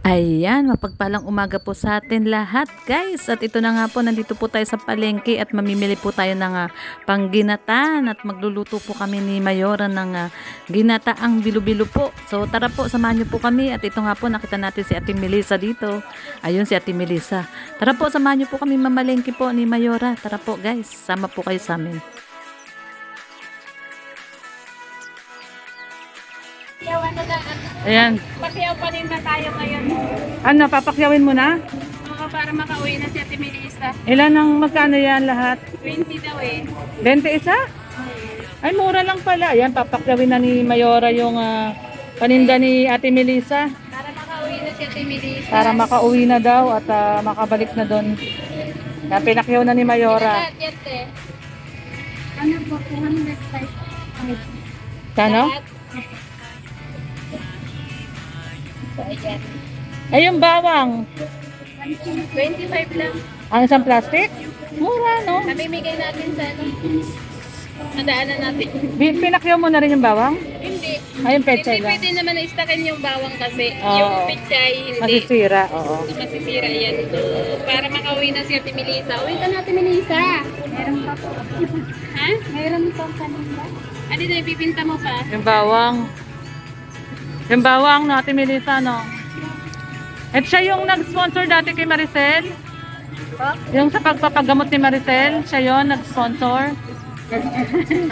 Ayan, mapagpalang umaga po sa atin lahat guys. At ito na nga po, nandito po tayo sa palengke at mamimili po tayo ng pangginataan. At magluluto po kami ni Mayora ng ginataang bilo-bilo po. So tara po, samahan niyo po kami. At ito nga po, nakita natin si Ate Melissa dito. Ayun si Ate Melissa. Tara po, samahan niyo po kami mamalengke po ni Mayora. Tara po guys, sama po kayo sa amin. Ayan. Pakiyaw pa rin na tayo ngayon. Ano, papakyawin mo na? Oo, para makauwi na si Ate Melissa. Ilan ang magkano yan lahat? 20 daw eh. 20 isa? Ay, mura lang pala. Ayan, papakyawin na ni Mayora yung paninda ni Ate Melissa. Para makauwi na si Ate Melissa. Para makauwi na daw at makabalik na doon. Yan, pinakyaw na ni Mayora. Lahat yan eh. Ano po, 205. Kano? So, ayan. Ay, yung bawang. 25 lang. Ang isang plastic? Mura, no? Namimigay natin sa ano. Nadaanan natin. Pinakyaw mo na rin yung bawang? Hindi. Ay, yung pechay Hindi lang. pwede naman na-stackan yung bawang kasi. Oo. Yung pichay, hindi. Masisira, oo. Masisira yan. So, para makauwi na si Ate Melissa. Uwi ka na Ate Melissa. Meron pa po. Ha? Meron pa kanina. Ano na, ipipinta mo pa? Yung bawang. Yung bawang, no, Ate Melissa, no? At siya yung nag-sponsor dati kay Maricel? Yung sa pagpapagamot ni Maricel, siya yon nag-sponsor?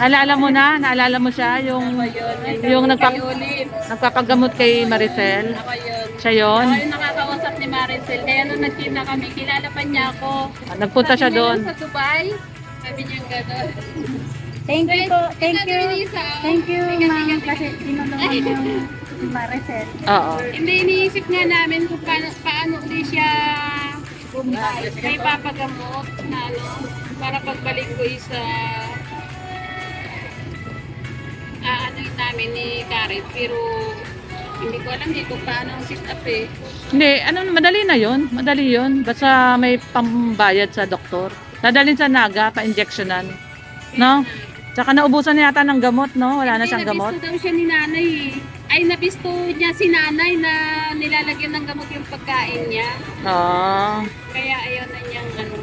Naalala mo na? Naalala mo siya? Yung nagpapagamot kay Maricel? Ako yun. Siya yon? Ako yung nakakausap ni Maricel. Kaya nung nagkita kami, kilala pa niya ako. Nagpunta siya Sabi niya doon. Sa Dubai, sabi niya gano'n. Thank you po. Thank Ate you. Melissa, oh. Thank you, Teka, ma'am. teka, Kasi teka. tinulungan Ay. mo si Maricel. Oo. Hindi, iniisip nga namin kung paano di siya may papagamot na ano, para pagbalik ko isa ano yun namin ni Karen, pero hindi ko alam dito paano ang sit up eh. Hindi, ano, madali na yon, madali yon. Basta may pambayad sa doktor. Dadalhin sa Naga, pa-injectionan. No? Tsaka naubusan na yata ng gamot, no? Wala na siyang gamot. Nabisto daw siya ni nanay eh. Ay, nabisto niya si nanay na nilalagyan ng gamot yung pagkain niya. Oo. Kaya ayaw na niyang ano.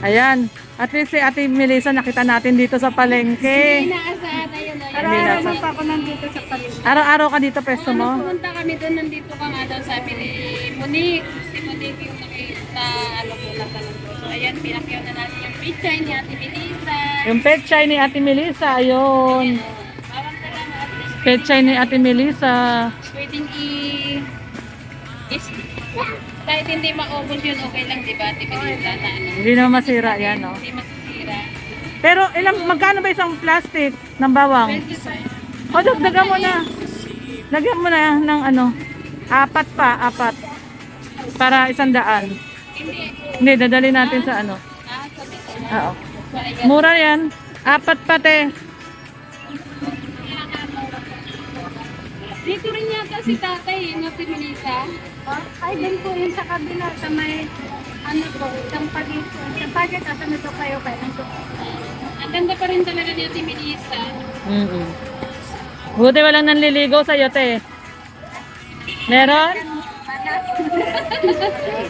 Ayan. At least si Ate Melissa nakita natin dito sa Hindi palengke. inaasahan na yun. Araw-araw mo pa ako nandito sa paligid. Araw-araw ka dito pesto mo? Pumunta kami doon, nandito ka nga daw sabi ni Monique. Si Monique yung nakita, ano po, natanong ko. So ayan, pinakyaw na natin yung picture ni Ate Melissa. Yung pechay ni Ate Melissa, ayun. Bawang na lang at least Pechay ni Ate Melissa. pwedeng kahit hindi maubos yun, okay lang, di ba? Ate Melissa na ano. Hindi na masira yan, no? Hindi masisira. Pero magkano ba isang plastic ng bawang? 25. O, dagdagan mo na. Lagyan mo na ng ano, apat. Para 100. Hindi. Hindi, dadali natin sa ano. Sabi ko na. Oo. So ayan. Mura yan. 4 pati. Dito rin yata si tatay, yung Ate Melissa. Ay, din po yun sa kabila sa may ano po, isang pagito. Sa pagit, asa nito kayo kayo. Ang ganda pa rin talaga ni Ate Melissa. Buti walang nanliligaw sa'yo, te. Meron?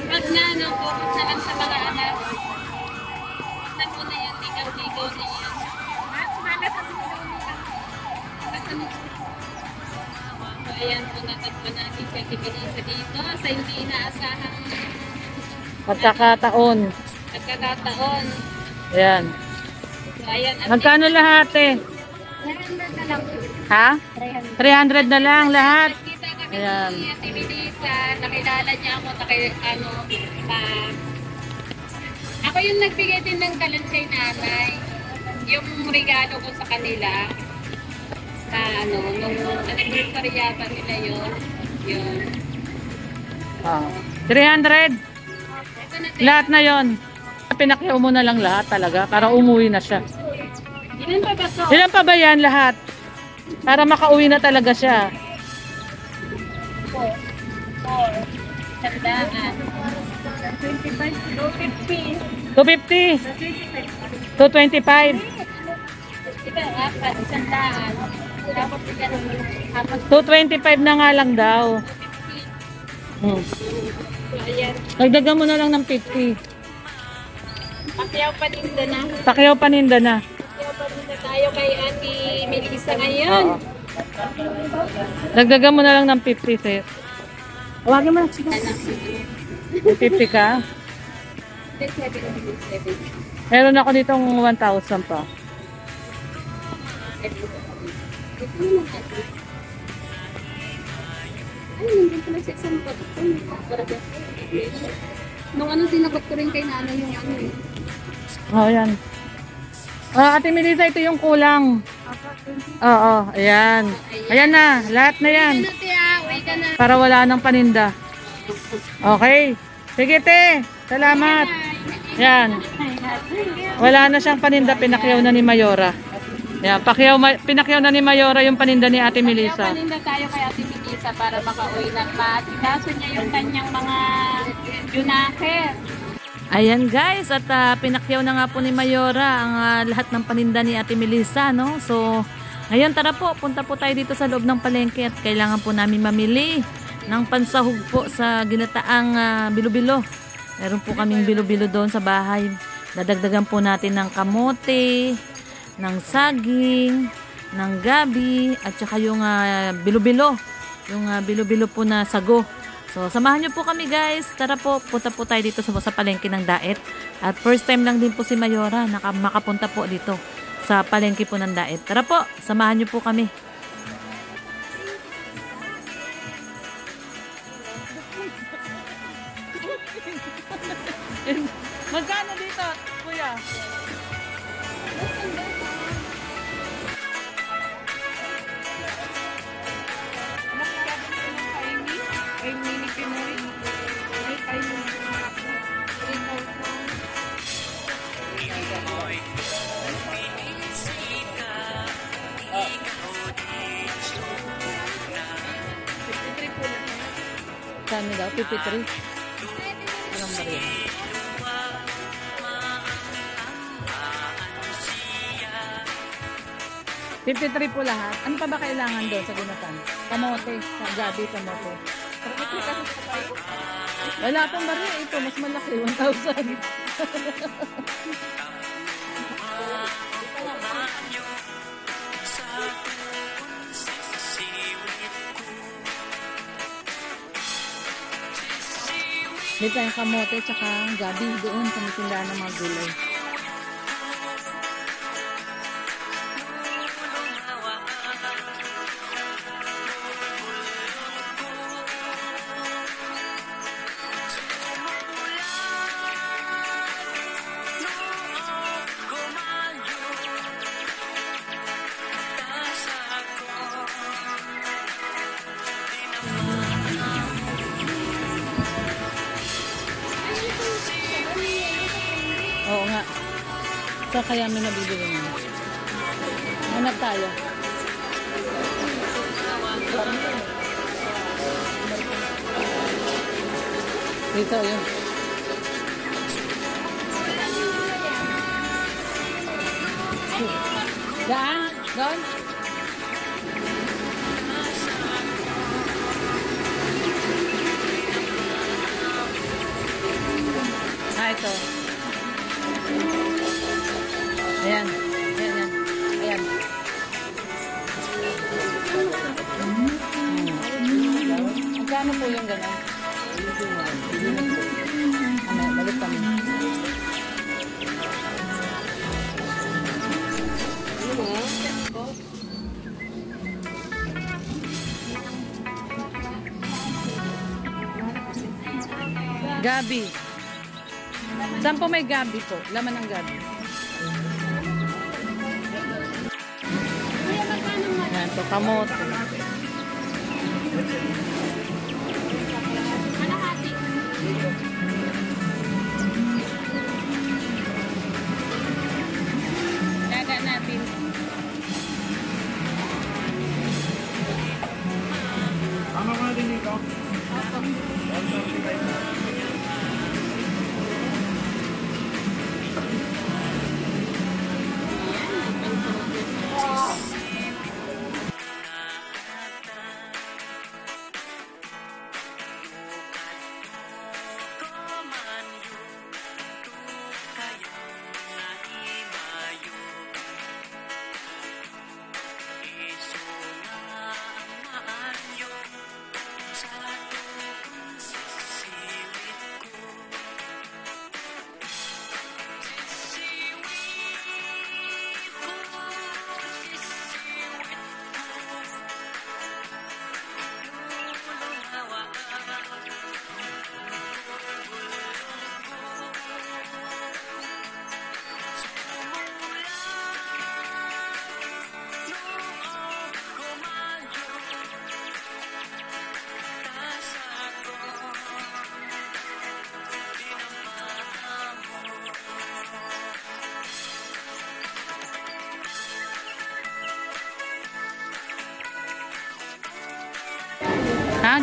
Pag na, no, focus na lang sa mga anak. Na muna yan, ligaw-ligaw na yan. So, ayan po, natagpo natin si Ate Melissa dito sa hindi inaasahang Pagkakataon. pagkakataon. Ayan. So, ayan. At Magkano lahat, eh? 300 na lang. Ha? 300 na lang lahat. Kita kami Ayan. ni Ate Melissa, nakilala niya ako, ako yung nagbigay din ng kalan kay nanay. Yung regalo ko sa kanila, na ano, nung anniversary yata nila yun. Yun. 300. Ito na, Lahat na yon. Pinakyaw mo na lang lahat talaga para umuwi na siya. ilan pa ba to? Ilan pa ba yan lahat? Para makauwi na talaga siya. 4. Sandaan. 25, 250. 250. 225. Ika, apat, sandaan. Tapos ika, apat, 225 na nga lang daw. 250. Hmm. So, ayan. Dagdagan mo na lang ng 50. Pakyaw paninda na. Pakyaw paninda na. Pakyaw paninda tayo kay Ate Melissa ngayon. Oo. Dagdagan mo na lang ng 50, sis. Huwagin mo na. 50 ka? 7. Meron ako ditong 1,000 pa. Ay, nandun pala sa isang nung ano, tinakot ko rin kay nanay yung ano eh. Oh, yan. Ate Melissa, ito yung kulang. Oo, ayan. Ayan na, lahat na yan. Ano, tiya? Uwi ka na. Para wala nang paninda. Okay. Sige, te. Salamat. Yan. Wala na siyang paninda, pinakyaw na ni Mayora. Yan, pinakyaw na ni Mayora yung paninda ni Ate Melissa. Kaya paninda tayo kay Ate Melissa para makauwi na. Matikaso niya yung kanyang mga junaker. Ayan guys, at pinakyaw na nga po ni Mayora ang lahat ng paninda ni Ate Melissa, no? So, ngayon tara po, punta po tayo dito sa loob ng palengke at kailangan po namin mamili ng pansahog po sa ginataang bilo-bilo. Meron po kaming bilo-bilo doon sa bahay. Dadagdagan po natin ng kamote, ng saging, ng gabi, at saka yung bilo-bilo. Yung bilo-bilo po na sago. So, samahan nyo po kami guys. Tara po, punta po tayo dito sa palengke ng Daet. At first time lang din po si Mayora makapunta po dito sa palengke po ng Daet. Tara po, samahan nyo po kami. Magkano dito, kuya? Ay, mini Pinoy. Ay, Kano daw? 53? Anong bariya? $53 po lahat. Ano pa ba kailangan doon sa ginatan? Kamote. Gabi, kamote. Wala pang bariya. Ito, mas malaki. 1,000. May tayong kamote tsaka gabi doon sa may tindahan ng mga gulay. Oo nga. So kaya may nabibili mo. Hanap tayo. Dito yun. Daan? Doon? Ito. Ayan. Ayan, ayan. Ayan. Magkano po yung gano'n? Balik kami. Gabi. Saan po may gabi po? Laman ng gabi. Ayan po, kamote. Daga natin. Tama mo na din dito.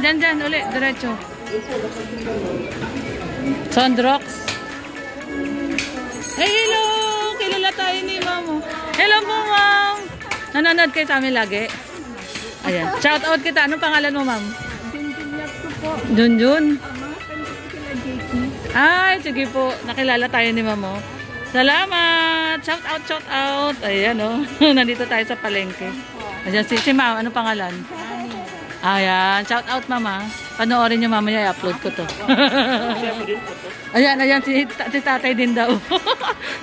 dyan, uli, diretso. Sondrox. Hey, hello! Kilala tayo ni Ma'am. Hello po, Ma'am! Nanonood kayo sa amin lagi? Ayan. Shout out kita. Anong pangalan mo, Ma'am? Junjun. Ay, sige po. Nakilala tayo ni Ma'am. Oh. Salamat! Shout out, shout out! Ayan, oh. Nandito tayo sa palengke. Ayan, si Ma'am. Anong pangalan? Ayan. Shout out, Mama. Panoorin nyo mamaya. I-upload ko to. Ayan, si tatay din daw.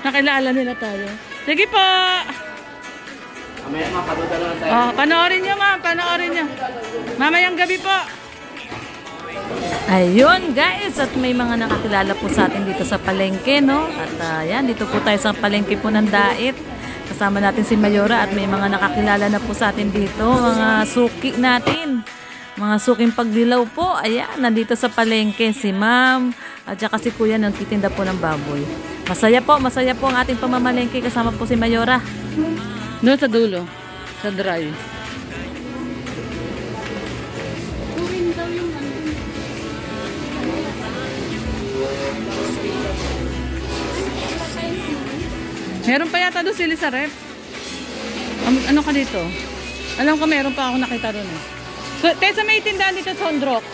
Nakilala nila tayo. Sige po! Mamaya mapaduda lang tayo. Oh, panoorin nyo, Ma'am. Panoorin nyo. Mamayang gabi po. Ayun, guys. At may mga nakakilala po sa atin dito sa palengke, no? At ayan, dito po tayo sa palengke po ng Dait. Kasama natin si Mayora at may mga nakakilala na po sa atin dito. Mga suki natin. Mga suking pagdilaw po. Ayan, nandito sa palengke si Ma'am. At saka si Kuya nang titinda po ng baboy. Masaya po ang ating pamamalengke. Kasama po si Mayora. Doon sa dulo. Sa dry. Meron pa yata doon sili sa rep. Ano ka dito? Alam ko meron pa ako nakita doon eh. So, Tessa, may tindahan dito Sondrox.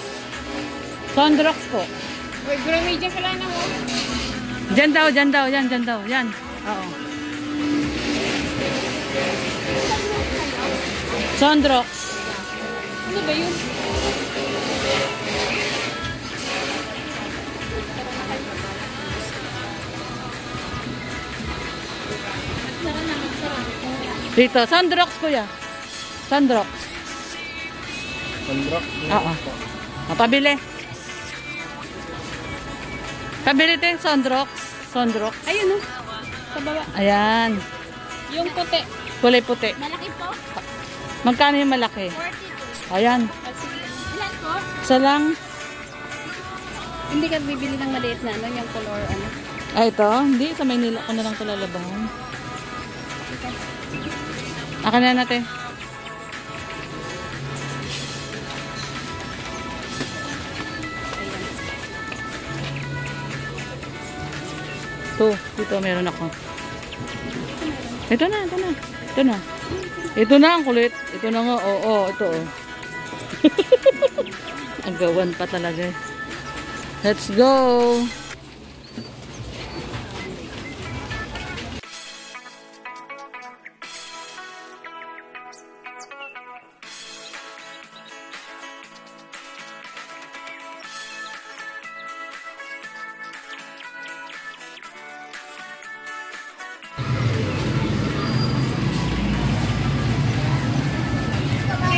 Sondrox po. Uy, bro, medyo pala na mo. Diyan daw. Yan. Oo. Sondrox. Ano ba yun? Dito, Sondrox kuya. Sondrox. Sondrox? Oo. Pabili. Pabili din, Sondrox. Ayun o. Sa baba. Ayan. Yung puti. Kulay puti. Malaki po. Magkano yung malaki? 42. Ayan. Ilan po? Isa lang. Hindi ka bibili ng maliit na ano, yung color ano. Ay, ito? Hindi. Sa Maynila ko na lang ito lalabahan. Akin na natin. Dito meron ako. Ito na ang kulit. Ito na nga. Oo, ito oh. Ang gawan pa talaga. Let's go.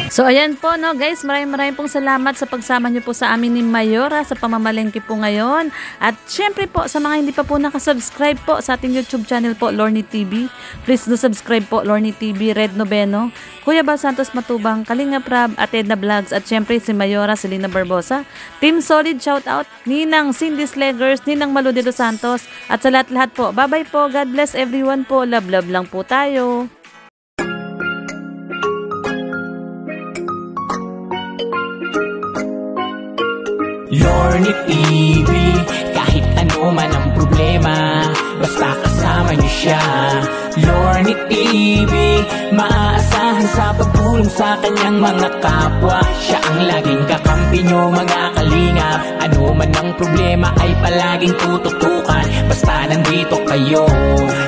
So ayan po no guys, maraming pong salamat sa pagsama niyo po sa amin ni Mayora sa pamamalengke po ngayon. At syempre po sa mga hindi pa po nakasubscribe po sa ating YouTube channel po, Lorny TV. Please do subscribe po, Lorny TV, Red Noveno, Kuya Bal Santos Matubang, Kalinga Prab, at Edna Vlogs, at syempre si Mayora, Selena Barbosa, Team Solid shout out, Ninang Cindy Slegers, Ninang Malu de Los Santos, at sa lahat po. Bye bye po, God bless everyone po, love lang po tayo. Lorny TV, kahit ano man ang problema, basta kasama niyo siya. Lorny TV, maaasahan sa pagtulong sa kanyang mga kapwa. Siya ang laging kakampi niyo mga kalingap. Ano man ang problema ay palaging tututukan, basta nandito kayo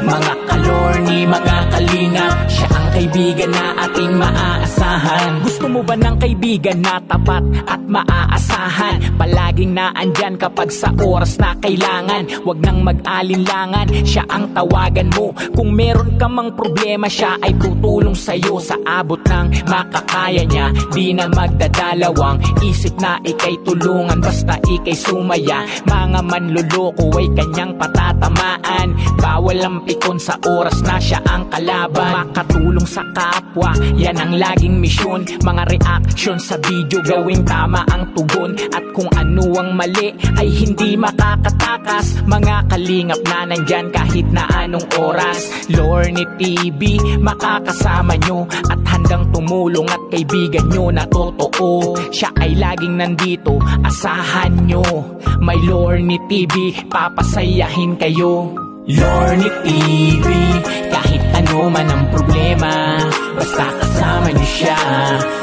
mga kalorny, mga kalingap. Siya ang kaibigan na ating maaasahan. Gusto mo ba ng kaibigan na tapat at maaasahan? Palaging naandyan kapag sa oras na kailangan. Huwag nang mag-alinlangan, siya ang tawagan mo. Kung meron ka mang problema, siya ay tutulong sa'yo sa abot ng makakaya niya. Di na magdadalawang isip na ikay tulungan, basta lagi kay sumaya. Mga manluloko ay kanyang patatamaan. Bawal ang pikon sa oras na siya ang kalaban. Makatulong sa kapwa, yan ang laging misyon. Mga reaction sa video, gawing tama ang tugon. At kung ano ang mali ay hindi makakatakas. Mga kalingap na nandyan kahit na anong oras. Lorny TV, makakasama nyo at handang tumulong at kaibigan nyo na totoo. Siya ay laging nandito, asahan nyo. May Lorny TV, papasayahin kayo. Lorny TV, kahit ano man ang problema, basta kasama niyo siya.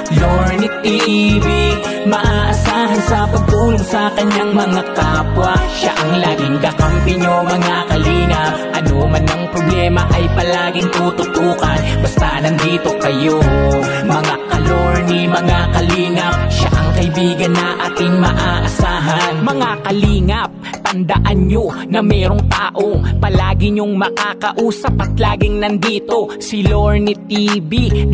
Lorny TV, maaasahan sa pagtulong sa kanyang mga kapwa. Siya ang laging kakampi nyo mga kalingap. Ano man ang problema ay palaging tututukan, basta nandito kayo. Mga ka-Lorny, mga kalingap, siya ang kaibigan na ating maaasahan. Mga kalingap, tandaan nyo na merong taong palagi nyong makakausap at laging nandito, si Lorny TV.